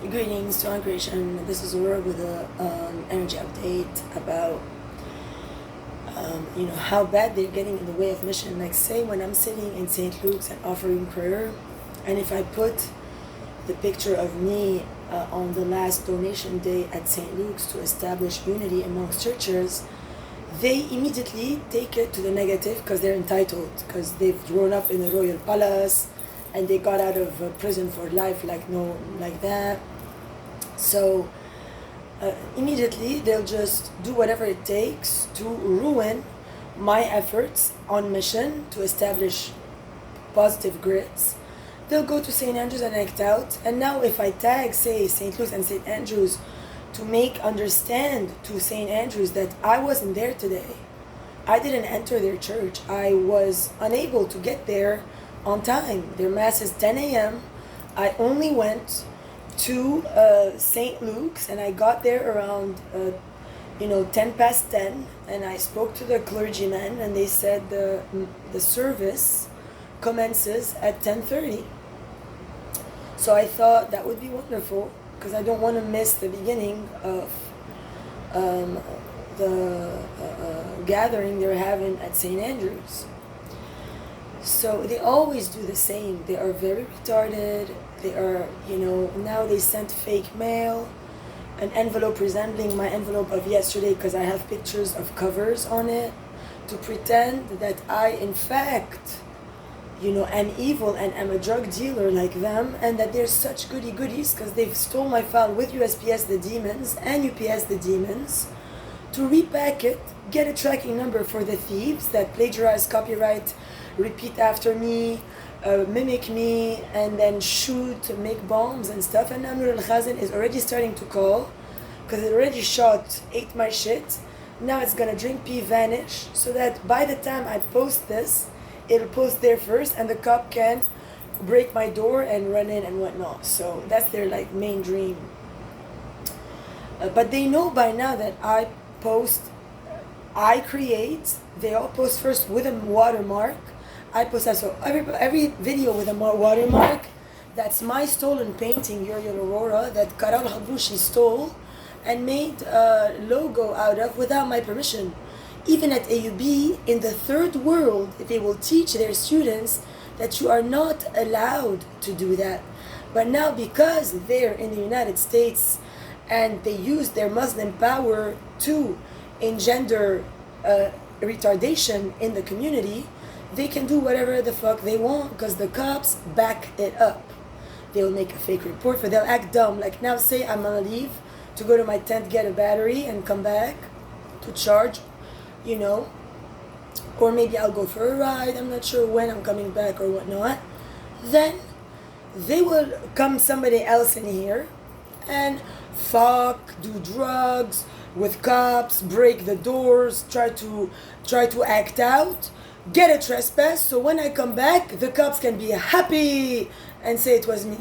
Greetings to Creation. This is Aurora with a energy update about how bad they're getting in the way of mission. Like, say when I'm sitting in St. Luke's and offering prayer, and if I put the picture of me on the last donation day at St. Luke's to establish unity amongst churches, they immediately take it to the negative because they're entitled, because they've grown up in a royal palace and they got out of prison for life like that. So immediately they'll just do whatever it takes to ruin my efforts on mission to establish positive grids. They'll go to St. Andrews and act out, and now if I tag, say, St. Luke's and St. Andrews to make understand to St. Andrews that I wasn't there today, I didn't enter their church, I was unable to get there on time. Their mass is 10 a.m. I only went to St. Luke's and I got there around 10 past 10, and I spoke to the clergyman and they said the service commences at 10:30. So I thought that would be wonderful because I don't want to miss the beginning of the gathering they're having at St. Andrews. So they always do the same. They are very retarded. They are, now they sent fake mail, an envelope resembling my envelope of yesterday because I have pictures of covers on it, to pretend that I, in fact, am evil and am a drug dealer like them, and that they're such goodies because they've stole my file with USPS the demons and UPS the demons, to repack it, get a tracking number for the thieves that plagiarize, copyright, repeat after me, mimic me, and then shoot, make bombs and stuff. And now Nur al-Khazin is already starting to call because it already ate my shit. Now it's gonna drink pee, vanish, so that by the time I post this, it'll post there first and the cop can break my door and run in and whatnot. So that's their main dream. But they know by now that I post, I create, they all post first with a watermark. I post that, so every video with a watermark, that's my stolen painting, Uriel Aurora, that Karal Habouchi stole and made a logo out of without my permission. Even at AUB, in the third world, they will teach their students that you are not allowed to do that. But now, because they're in the United States and they use their Muslim power to engender retardation in the community, they can do whatever the fuck they want because the cops back it up. They'll make a fake report, they'll act dumb. Like now, say I'm gonna leave to go to my tent, get a battery, and come back to charge, or maybe I'll go for a ride, I'm not sure when I'm coming back or whatnot. Then they will come somebody else in here and do drugs with cops, break the doors, try to act out, get a trespass, so when I come back, the cops can be happy and say it was me.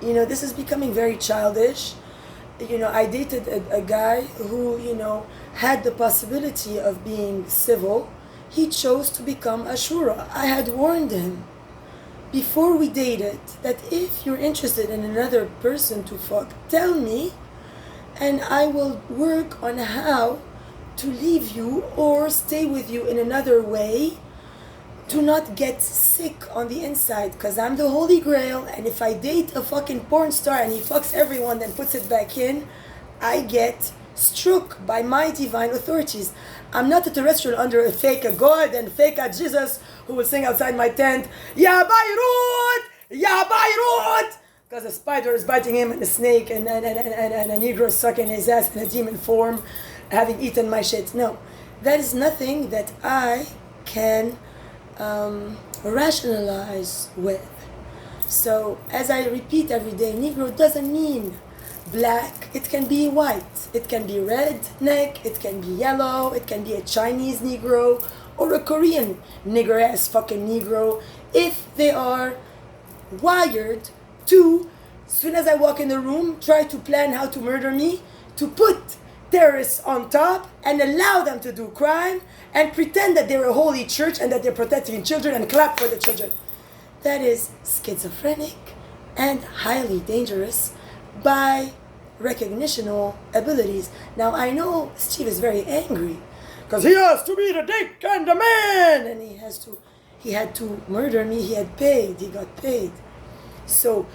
This is becoming very childish. I dated a guy who, had the possibility of being civil. He chose to become a shura. I had warned him before we dated that if you're interested in another person to fuck, tell me, and I will work on how to leave you or stay with you in another way to not get sick on the inside, because I'm the Holy Grail, and if I date a fucking porn star and he fucks everyone then puts it back in, I get struck by my divine authorities. I'm not a terrestrial under a fake God and fake Jesus who will sing outside my tent, Ya Beirut! Ya Beirut! Because a spider is biting him and a snake and a Negro sucking his ass in a demon form, having eaten my shit. No, that is nothing that I can rationalize with. So as I repeat every day, Negro doesn't mean black. It can be white, it can be red neck, it can be yellow, it can be a Chinese Negro or a Korean nigger ass fucking Negro, if they are wired to, as soon as I walk in the room, try to plan how to murder me, to put terrorists on top and allow them to do crime and pretend that they're a holy church and that they're protecting children and clap for the children. That is schizophrenic and highly dangerous by recognitional abilities. Now I know Steve is very angry because he has to be the dick and the man, and he had to murder me. He got paid. So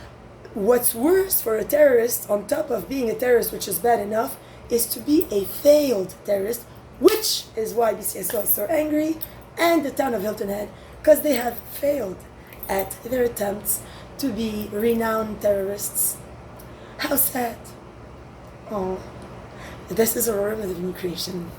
what's worse for a terrorist, on top of being a terrorist, which is bad enough, is to be a failed terrorist, which is why BCSO is so angry, and the town of Hilton Head, because they have failed at their attempts to be renowned terrorists. How sad. Oh, this is Aurora with a new creation.